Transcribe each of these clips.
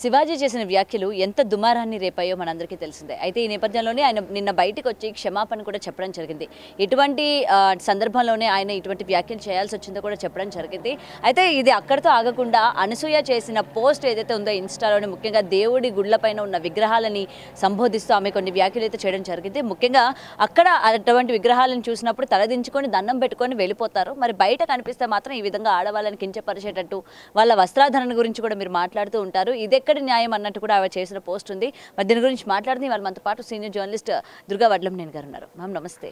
శివాజీ చేసిన వ్యాఖ్యలు ఎంత దుమారాన్ని రేపాయో మనందరికీ తెలిసిందే. అయితే ఈ నేపథ్యంలోనే ఆయన నిన్న బయటకు వచ్చి క్షమాపణ కూడా చెప్పడం జరిగింది. ఇటువంటి సందర్భంలోనే ఆయన ఇటువంటి వ్యాఖ్యలు చేయాల్సి వచ్చిందో కూడా చెప్పడం జరిగింది. అయితే ఇది అక్కడితో ఆగకుండా అనసూయ చేసిన పోస్ట్ ఏదైతే ఉందో ఇన్స్టాలోని ముఖ్యంగా దేవుడి గుళ్ళపైన ఉన్న విగ్రహాలని సంబోధిస్తూ ఆమె కొన్ని వ్యాఖ్యలు అయితే చేయడం జరిగింది. ముఖ్యంగా అక్కడ అటువంటి విగ్రహాలను చూసినప్పుడు తలదించుకొని దండం పెట్టుకొని వెళ్ళిపోతారు. మరి బయట కనిపిస్తే మాత్రం ఈ విధంగా ఆడవాళ్ళని కించపరిచేటట్టు వాళ్ళ వస్త్రాధరణ గురించి కూడా మీరు మాట్లాడుతూ ఉంటారు. ఇదెక్కడి న్యాయం అన్నట్టు కూడా ఆమె చేసిన పోస్ట్ ఉంది. మరి దీని గురించి మాట్లాడుతుంది వాళ్ళు మనతో పాటు సీనియర్ జర్నలిస్ట్ దుర్గా వడ్లంనేని గారు ఉన్నారు. మ్యామ్ నమస్తే.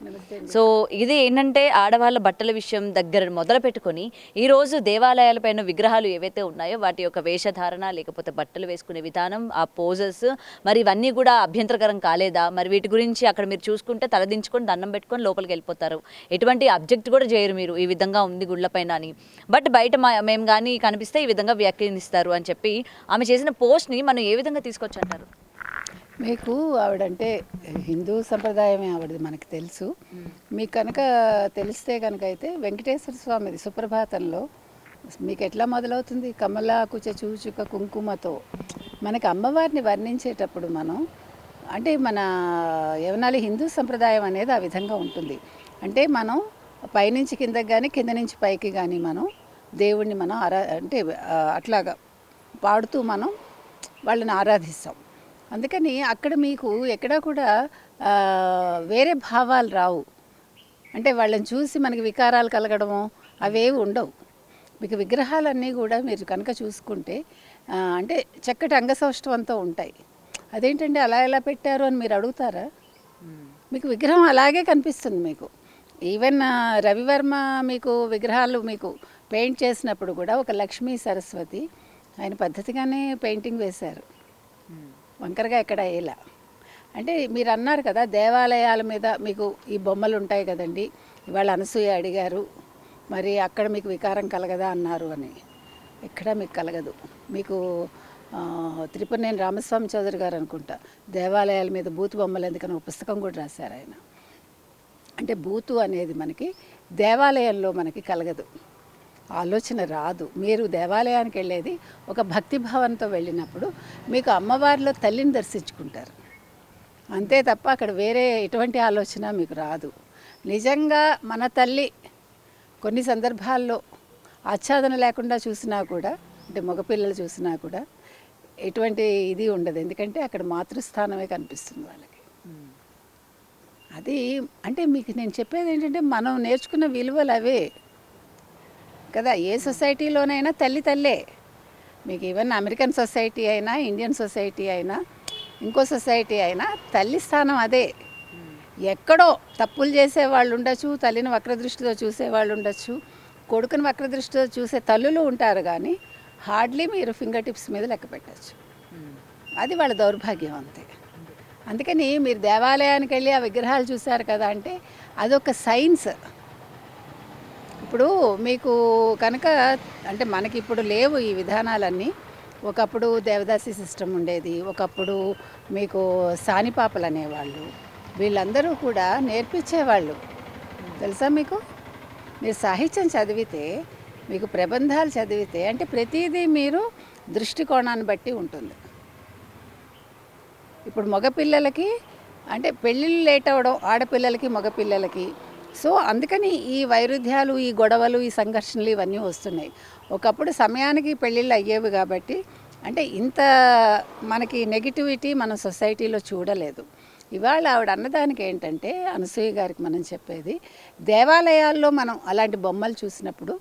సో ఇది ఏంటంటే ఆడవాళ్ళ బట్టల విషయం దగ్గర మొదలు పెట్టుకొని ఈ రోజు దేవాలయాలపైన విగ్రహాలు ఏవైతే ఉన్నాయో వాటి యొక్క వేషధారణ లేకపోతే బట్టలు వేసుకునే విధానం, ఆ పోజెస్, మరి ఇవన్నీ కూడా అభ్యంతరకరం కాలేదా? మరి వీటి గురించి అక్కడ మీరు చూసుకుంటే తలదించుకొని దండం పెట్టుకొని లోపలికి వెళ్ళిపోతారు. ఎటువంటి అబ్జెక్ట్ కూడా చేయరు మీరు ఈ విధంగా ఉంది గుళ్ళపైన అని. బట్ బయట మేము కానీ కనిపిస్తే ఈ విధంగా వ్యాఖ్యానిస్తారు అని చెప్పి ఆమె చేసిన పోస్ట్ని మనం ఏ విధంగా తీసుకొచ్చి అంటారు? మీకు ఆవిడంటే హిందూ సంప్రదాయమే ఆవిడది మనకు తెలుసు. మీకు కనుక తెలిస్తే కనుక అయితే వెంకటేశ్వర స్వామిది సుప్రభాతంలో మీకు ఎట్లా మొదలవుతుంది? కమలాకు చూచుక కుంకుమతో. మనకి అమ్మవారిని వర్ణించేటప్పుడు మనం అంటే మన ఏమనాలి హిందూ సంప్రదాయం అనేది ఆ విధంగా ఉంటుంది. అంటే మనం పైనుంచి కిందకి కానీ కింద నుంచి పైకి కానీ మనం దేవుణ్ణి మనం అంటే అట్లాగా పాడుతూ మనం వాళ్ళని ఆరాధిస్తాం. అందుకని అక్కడ మీకు ఎక్కడా కూడా వేరే భావాలు రావు. అంటే వాళ్ళని చూసి మనకి వికారాలు కలగడము అవేవి ఉండవు. మీకు విగ్రహాలన్నీ కూడా మీరు కనుక చూసుకుంటే అంటే చక్కటి అంగసౌష్ఠవంతో ఉంటాయి. అదేంటండి అలా ఎలా పెట్టారు అని మీరు అడుగుతారా? మీకు విగ్రహం అలాగే కనిపిస్తుంది. మీకు ఈవెన్ రవివర్మ మీకు విగ్రహాలు మీకు పెయింట్ చేసినప్పుడు కూడా ఒక లక్ష్మీ సరస్వతి ఆయన పద్ధతిగానే పెయింటింగ్ వేశారు, వంకరగా ఎక్కడ వేయలా. అంటే మీరు అన్నారు కదా దేవాలయాల మీద మీకు ఈ బొమ్మలు ఉంటాయి కదండి, ఇవాళ అనసూయ అడిగారు మరి అక్కడ మీకు వికారం కలగదా అన్నారు అని. ఎక్కడ మీకు కలగదు. మీకు త్రిపురనేని రామస్వామి చౌదరి గారు అనుకుంటా దేవాలయాల మీద బూతు బొమ్మలు ఎందుకని ఒక పుస్తకం కూడా రాశారు ఆయన. అంటే బూతు అనేది మనకి దేవాలయంలో మనకి కలగదు, ఆలోచన రాదు. మీరు దేవాలయానికి వెళ్ళేది ఒక భక్తిభావంతో వెళ్ళినప్పుడు మీకు అమ్మవారిలో తల్లిని దర్శించుకుంటారు అంతే తప్ప అక్కడ వేరే ఎటువంటి ఆలోచన మీకు రాదు. నిజంగా మన తల్లి కొన్ని సందర్భాల్లో ఆచ్ఛాదన లేకుండా చూసినా కూడా, అంటే మగపిల్లలు చూసినా కూడా ఎటువంటి ఇది ఉండదు. ఎందుకంటే అక్కడ మాతృస్థానమే కనిపిస్తుంది వాళ్ళకి. అది అంటే మీకు నేను చెప్పేది ఏంటంటే మనం నేర్చుకున్న విలువలు అవే కదా. ఏ సొసైటీలోనైనా తల్లి తల్లే. మీకు ఈవెన్ అమెరికన్ సొసైటీ అయినా, ఇండియన్ సొసైటీ అయినా, ఇంకో సొసైటీ అయినా తల్లి స్థానం అదే. ఎక్కడో తప్పులు చేసేవాళ్ళు ఉండొచ్చు, తల్లిని వక్రదృష్టితో చూసేవాళ్ళు ఉండొచ్చు, కొడుకుని వక్రదృష్టితో చూసే తల్లులు ఉంటారు. కానీ హార్డ్లీ మీరు ఫింగర్ టిప్స్ మీద లెక్క పెట్టచ్చు. అది వాళ్ళ దౌర్భాగ్యం అంతే. అందుకని మీరు దేవాలయానికి వెళ్ళి ఆ విగ్రహాలు చూశారు కదా అంటే అదొక సైన్స్. ఇప్పుడు మీకు కనుక అంటే మనకి ఇప్పుడు లేవు ఈ విధానాలన్నీ. ఒకప్పుడు దేవదాసి సిస్టమ్ ఉండేది, ఒకప్పుడు మీకు సానిపాపలు అనేవాళ్ళు. వీళ్ళందరూ కూడా నేర్పించేవాళ్ళు తెలుసా మీకు. మీరు సాహిత్యం చదివితే, మీకు ప్రబంధాలు చదివితే అంటే ప్రతిదీ మీరు దృష్టికోణాన్ని బట్టి ఉంటుంది. ఇప్పుడు మగపిల్లలకి అంటే పెళ్ళిళ్ళు లేట్ అవ్వడం ఆడపిల్లలకి మగపిల్లలకి. సో అందుకని ఈ వైరుధ్యాలు, ఈ గొడవలు, ఈ సంఘర్షణలు ఇవన్నీ వస్తున్నాయి. ఒకప్పుడు సమయానికి పెళ్ళిళ్ళు అయ్యేవి కాబట్టి అంటే ఇంత మనకి నెగిటివిటీ మన సొసైటీలో చూడలేదు. ఇవాళ ఆవిడ అన్నదానికి ఏంటంటే అనసూయ గారికి మనం చెప్పేది, దేవాలయాల్లో మనం అలాంటి బొమ్మలు చూసినప్పుడు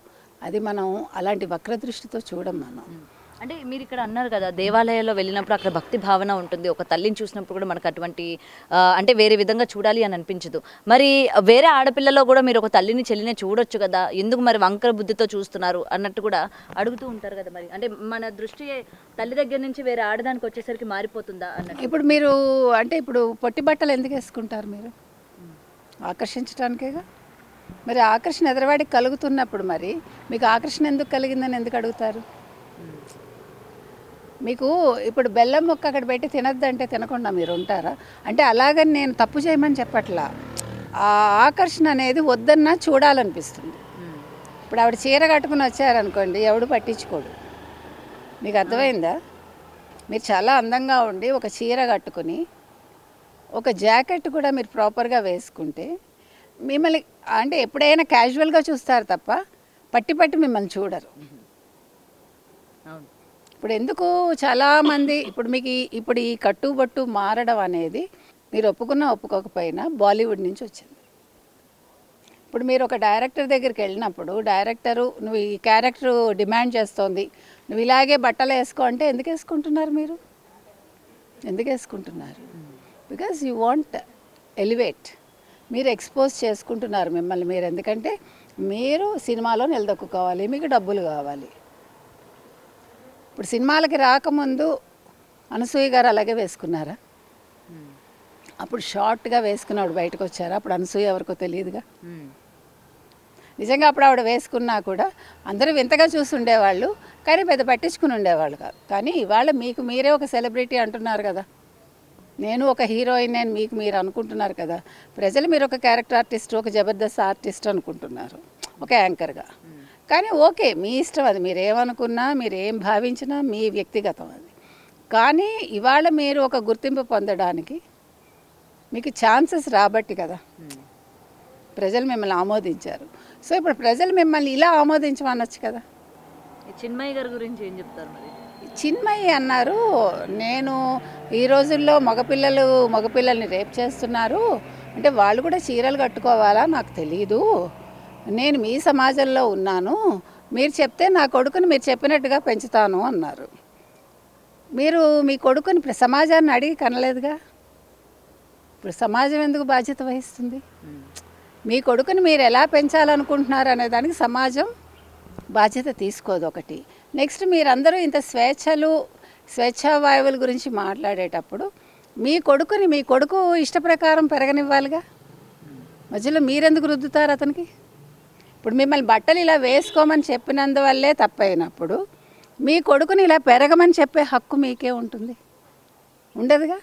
అది మనం అలాంటి వక్రదృష్టితో చూడం మనం. అంటే మీరు ఇక్కడ అన్నారు కదా దేవాలయాల్లో వెళ్ళినప్పుడు అక్కడ భక్తి భావన ఉంటుంది, ఒక తల్లిని చూసినప్పుడు కూడా మనకు అటువంటి అంటే వేరే విధంగా చూడాలి అని అనిపించదు. మరి వేరే ఆడపిల్లలో కూడా మీరు ఒక తల్లిని చెల్లిని చూడొచ్చు కదా, ఎందుకు మరి వంకర బుద్ధితో చూస్తున్నారు అన్నట్టు కూడా అడుగుతూ ఉంటారు కదా. మరి అంటే మన దృష్టి తల్లి దగ్గర నుంచి వేరే ఆడదానికి వచ్చేసరికి మారిపోతుందా అన్నట్టు. ఇప్పుడు మీరు అంటే ఇప్పుడు పొట్టి బట్టలు ఎందుకు వేసుకుంటారు? మీరు ఆకర్షించడానికేగా. మరి ఆకర్షణ ఎదరవాడికి కలుగుతున్నప్పుడు మరి మీకు ఆకర్షణ ఎందుకు కలిగిందని ఎందుకు అడుగుతారు? మీకు ఇప్పుడు బెల్లం ముక్క అక్కడ పెట్టి తినద్దంటే తినకుండా మీరు ఉంటారా? అంటే అలాగని నేను తప్పు చేయమని చెప్పట్లా. ఆ ఆకర్షణ అనేది వద్దన్నా చూడాలనిపిస్తుంది. ఇప్పుడు ఆవిడ చీర కట్టుకుని వచ్చారనుకోండి, ఎవడు పట్టించుకోడు. మీకు అర్థమైందా? మీరు చాలా అందంగా ఉండి ఒక చీర కట్టుకుని ఒక జాకెట్ కూడా మీరు ప్రాపర్గా వేసుకుంటే మిమ్మల్ని అంటే ఎప్పుడైనా క్యాజువల్గా చూస్తారు తప్ప పట్టి పట్టి మిమ్మల్ని చూడరు. ఇప్పుడు ఎందుకు చాలామంది ఇప్పుడు మీకు ఇప్పుడు ఈ కట్టుబట్టు మారడం అనేది మీరు ఒప్పుకున్నా ఒప్పుకోకపోయినా బాలీవుడ్ నుంచి వచ్చింది. ఇప్పుడు మీరు ఒక డైరెక్టర్ దగ్గరికి వెళ్ళినప్పుడు డైరెక్టరు నువ్వు ఈ క్యారెక్టర్ డిమాండ్ చేస్తోంది, నువ్వు ఇలాగే బట్టలు వేసుకో అంటే ఎందుకు వేసుకుంటున్నారు మీరు? ఎందుకు వేసుకుంటున్నారు? బికాజ్ యూ వాంట్ ఎలివేట్, మీరు ఎక్స్పోజ్ చేసుకుంటున్నారు మిమ్మల్ని మీరు. ఎందుకంటే మీరు సినిమాలో నిలదొక్కుకోవాలి, మీకు డబ్బులు కావాలి. ఇప్పుడు సినిమాలకి రాకముందు అనసూయ గారు అలాగే వేసుకున్నారా? అప్పుడు షార్ట్గా వేసుకున్నాడు బయటకు వచ్చారా? అప్పుడు అనసూయ ఎవరికో తెలియదుగా. నిజంగా అప్పుడు ఆవిడ వేసుకున్నా కూడా అందరూ వింతగా చూసి ఉండేవాళ్ళు, కానీ పెద్ద పట్టించుకుని ఉండేవాళ్ళు కాదు. కానీ ఇవాళ మీకు మీరే ఒక సెలబ్రిటీ అంటున్నారు కదా, నేను ఒక హీరోయిన్ నేను మీకు మీరు అనుకుంటున్నారు కదా. ప్రజలు మీరు ఒక క్యారెక్టర్ ఆర్టిస్ట్, ఒక జబర్దస్త్ ఆర్టిస్ట్ అనుకుంటున్నారు, ఒక యాంకర్గా. కానీ ఓకే, మీ ఇష్టం అది, మీరు ఏమనుకున్నా మీరు ఏం భావించినా మీ వ్యక్తిగతం అది. కానీ ఇవాళ మీరు ఒక గుర్తింపు పొందడానికి మీకు ఛాన్సెస్ రాబట్టి కదా ప్రజలు మిమ్మల్ని ఆమోదించారు. సో ఇప్పుడు ప్రజలు మిమ్మల్ని ఇలా ఆమోదించమనొచ్చు కదా. చిన్మయ్య గారి గురించి ఏం చెప్తారు మరి? చిన్మయ్య అన్నారు, నేను ఈ రోజుల్లో మగపిల్లల్ని రేప్ చేస్తున్నారు అంటే వాళ్ళు కూడా చీరలు కట్టుకోవాలా నాకు తెలీదు, నేను మీ సమాజంలో ఉన్నాను, మీరు చెప్తే నా కొడుకుని మీరు చెప్పినట్టుగా పెంచుతాను అన్నారు. మీరు మీ కొడుకుని సమాజాన్ని అడిగి కనలేదుగా. ఇప్పుడు సమాజం ఎందుకు బాధ్యత వహిస్తుంది? మీ కొడుకుని మీరు ఎలా పెంచాలనుకుంటున్నారు అనే దానికి సమాజం బాధ్యత తీసుకోదు ఒకటి. నెక్స్ట్ మీరందరూ ఇంత స్వేచ్ఛావాయువుల గురించి మాట్లాడేటప్పుడు మీ కొడుకు ఇష్టప్రకారం పెరగనివ్వాలిగా. మధ్యలో మీరెందుకు రుద్దుతారు అతనికి? ఇప్పుడు మిమ్మల్ని బట్టలు ఇలా వేసుకోమని చెప్పినందువల్లే తప్పైనప్పుడు మీ కొడుకుని ఇలా పెరగమని చెప్పే హక్కు మీకే ఉంటుంది? ఉండదుగా.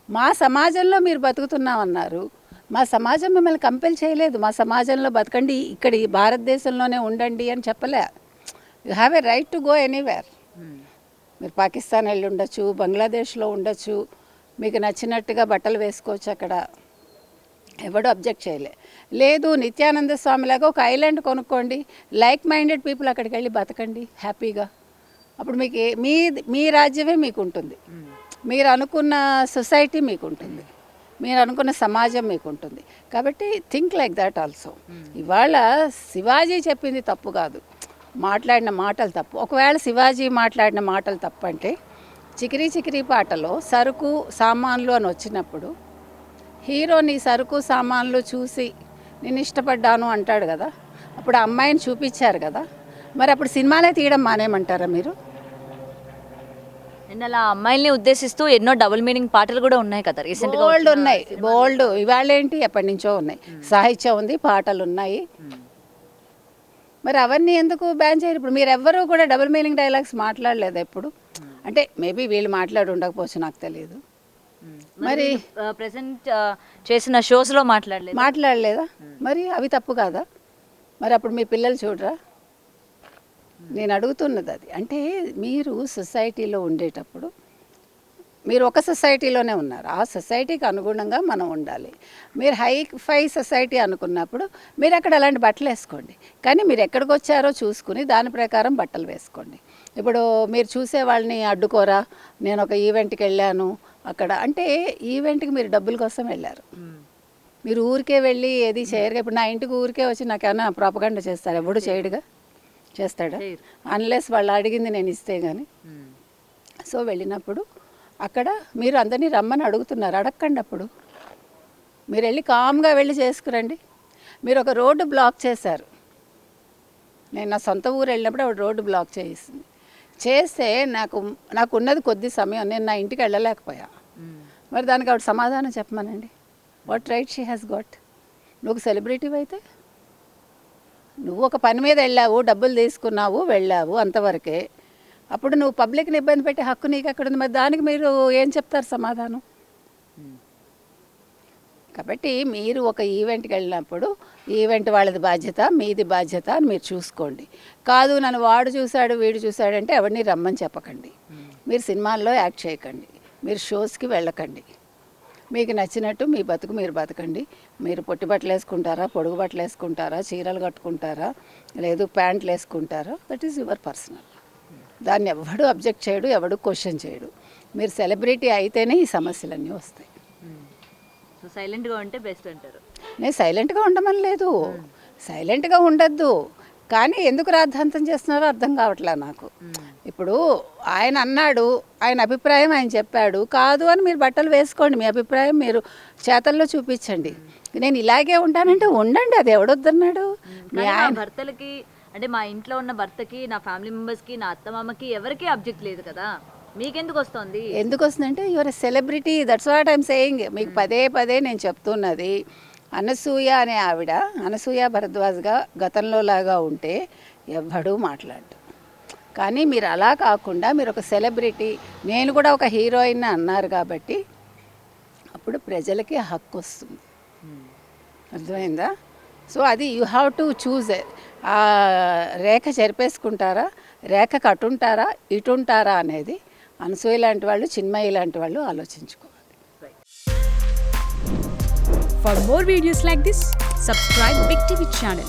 మా సమాజంలో మీరు బతుకుతున్నామన్నారు, మా సమాజం మిమ్మల్ని కంపెల్ చేయలేదు, మా సమాజంలో బతకండి, ఇక్కడ ఈ భారతదేశంలోనే ఉండండి అని చెప్పలే. You have a right to go anywhere. మీరు పాకిస్తాన్ వెళ్ళి ఉండొచ్చు, బంగ్లాదేశ్లో ఉండొచ్చు, మీకు నచ్చినట్టుగా బట్టలు వేసుకోవచ్చు, అక్కడ ఎవడు అబ్జెక్ట్ చేయలే. లేదు నిత్యానంద స్వామిలాగా ఒక ఐలాండ్ కొనుక్కోండి, లైక్ మైండెడ్ పీపుల్ అక్కడికి వెళ్ళి బతకండి హ్యాపీగా. అప్పుడు మీకు మీ రాజ్యమే మీకు ఉంటుంది, మీరు అనుకున్న సొసైటీ మీకు ఉంటుంది, మీరు అనుకున్న సమాజం మీకు ఉంటుంది. కాబట్టి థింక్ లైక్ దాట్ ఆల్సో. ఇవాళ శివాజీ చెప్పింది తప్పు కాదు, మాట్లాడిన మాటలు తప్పు. ఒకవేళ శివాజీ మాట్లాడిన మాటలు తప్పు అంటే చికిరీ చికిరీ పాటలో సరుకు సామాన్లు అని వచ్చినప్పుడు హీరో నీ సరుకు సామాన్లు చూసి నేను ఇష్టపడ్డాను అంటాడు కదా, అప్పుడు ఆ అమ్మాయిని చూపించారు కదా, మరి అప్పుడు సినిమాలే తీయడం మానేమంటారా మీరు? అండ్ అలా అమ్మాయిల్ని ఉద్దేశిస్తూ ఎన్నో డబుల్ మీనింగ్ పాటలు కూడా ఉన్నాయి కదా రీసెంట్గా. బోల్డ్ ఉన్నాయి, బోల్డ్. ఇవాళ ఏంటి, ఎప్పటి నుంచో ఉన్నాయి, సాహిత్యం ఉంది, పాటలు ఉన్నాయి. మరి అవన్నీ ఎందుకు బ్యాన్ చేయరు? ఇప్పుడు మీరు ఎవ్వరూ కూడా డబుల్ మీనింగ్ డైలాగ్స్ మాట్లాడలేదు ఎప్పుడు. అంటే మేబీ వీళ్ళు మాట్లాడి ఉండకపోవచ్చు, నాకు తెలియదు. మరి ప్రెసెంట్ చేసిన షోస్లో మాట్లాడలేదా? మరి అవి తప్పు కాదా? మరి అప్పుడు మీ పిల్లలు చూడరా? నేను అడుగుతున్నది అది. అంటే మీరు సొసైటీలో ఉండేటప్పుడు మీరు ఒక సొసైటీలోనే ఉన్నారు, ఆ సొసైటీకి అనుగుణంగా మనం ఉండాలి. మీరు హై ఫై సొసైటీ అనుకున్నప్పుడు మీరు అక్కడ అలాంటి బట్టలు వేసుకోండి, కానీ మీరు ఎక్కడికి వచ్చారో చూసుకుని దాని ప్రకారం బట్టలు వేసుకోండి. ఇప్పుడు మీరు చూసే వాళ్ళని అడ్డుకోరా, నేను ఒక ఈవెంట్కి వెళ్ళాను అక్కడ అంటే ఈవెంట్కి మీరు డబ్బుల కోసం వెళ్ళారు, మీరు ఊరికే వెళ్ళి ఏది చేయరుగా. ఇప్పుడు నా ఇంటికి ఊరికే వచ్చి నాకేమైనా ప్రాపగండ చేస్తారు? ఎవడు చేయడుగా. చేస్తాడా? అన్లెస్ వాళ్ళు అడిగింది నేను ఇస్తే కానీ. సో వెళ్ళినప్పుడు అక్కడ మీరు అందరినీ రమ్మని అడుగుతున్నారు, అడగండి. అప్పుడు మీరు వెళ్ళి కామ్గా వెళ్ళి చేసుకురండి. మీరు ఒక రోడ్డు బ్లాక్ చేశారు. నేను నా సొంత ఊరు వెళ్ళినప్పుడు ఆవిడ రోడ్డు బ్లాక్ చేసింది. చేస్తే నాకు ఉన్నది కొద్ది సమయం, నేను నా ఇంటికి వెళ్ళలేకపోయా. మరి దానికి ఆవిడ సమాధానం చెప్పమనండి. What right she has got? నువ్వు సెలబ్రిటీ అయితే నువ్వు ఒక పని మీద వెళ్ళావు, డబ్బులు తీసుకున్నావు, వెళ్ళావు, అంతవరకే. అప్పుడు నువ్వు పబ్లిక్ని ఇబ్బంది పెట్టే హక్కు నీకు ఎక్కడ ఉంది? మరి దానికి మీరు ఏం చెప్తారు సమాధానం? కాబట్టి మీరు ఒక ఈవెంట్కి వెళ్ళినప్పుడు ఈవెంట్ వాళ్ళది బాధ్యత, మీది బాధ్యత అని మీరు చూసుకోండి. కాదు నన్ను వాడు చూశాడు వీడు చూశాడు అంటే ఎవరిని రమ్మని చెప్పకండి. మీరు సినిమాల్లో యాక్ట్ చేయకండి, మీరు షోస్కి వెళ్ళకండి, మీకు నచ్చినట్టు మీ బతుకు మీరు బతకండి. మీరు పొట్టి బట్టలు వేసుకుంటారా, పొడుగు బట్టలు వేసుకుంటారా, చీరలు కట్టుకుంటారా, లేదు ప్యాంట్లు వేసుకుంటారా, దట్ ఈస్ యువర్ పర్సనల్. దాన్ని ఎవడు అబ్జెక్ట్ చేయడు, ఎవడు క్వశ్చన్ చేయడు. మీరు సెలబ్రిటీ అయితేనే ఈ సమస్యలన్నీ వస్తాయి. సో సైలెంట్గా ఉంటే బెస్ట్ అంటారు. నేను సైలెంట్గా ఉండమని లేదు, సైలెంట్గా ఉండద్దు, కానీ ఎందుకు రాద్ధాంతం చేస్తున్నారో అర్థం కావట్లే నాకు. ఇప్పుడు ఆయన అన్నాడు, ఆయన అభిప్రాయం ఆయన చెప్పాడు, కాదు అని మీరు బట్టలు వేసుకోండి, మీ అభిప్రాయం మీరు చేతల్లో చూపించండి. నేను ఇలాగే ఉంటానంటే ఉండండి, అది ఎవడొద్దన్నాడు? మీ ఆయన భర్తలకి అంటే మా ఇంట్లో ఉన్న భర్తకి, నా ఫ్యామిలీ మెంబర్స్కి, నా అత్తమామకి ఎవరికీ అబ్జెక్ట్ లేదు కదా, మీకెందుకు వస్తుంది? ఎందుకు వస్తుందంటే your a celebrity, that's what I'm saying. మీకు పదే పదే నేను చెప్తున్నది, అనసూయ అనే ఆవిడ అనసూయ భరద్వాజ్గా గతంలో లాగా ఉంటే ఎవ్వడూ మాట్లాడు. కానీ మీరు అలా కాకుండా మీరు ఒక సెలబ్రిటీ, నేను కూడా ఒక హీరోయిన్ అన్నారు కాబట్టి అప్పుడు ప్రజలకి హక్కు వస్తుంది. అర్థమైందా? సో అది యూ హ్యావ్ టు చూజ్. ఆ రేఖ చెరిపేసుకుంటారా, రేఖ కటుంటారా, ఇటుంటారా అనేది అనసూయ లాంటి వాళ్ళు, చిన్మయి లాంటి వాళ్ళు ఆలోచించుకోవాలి. For more videos like this, subscribe Big TV channel.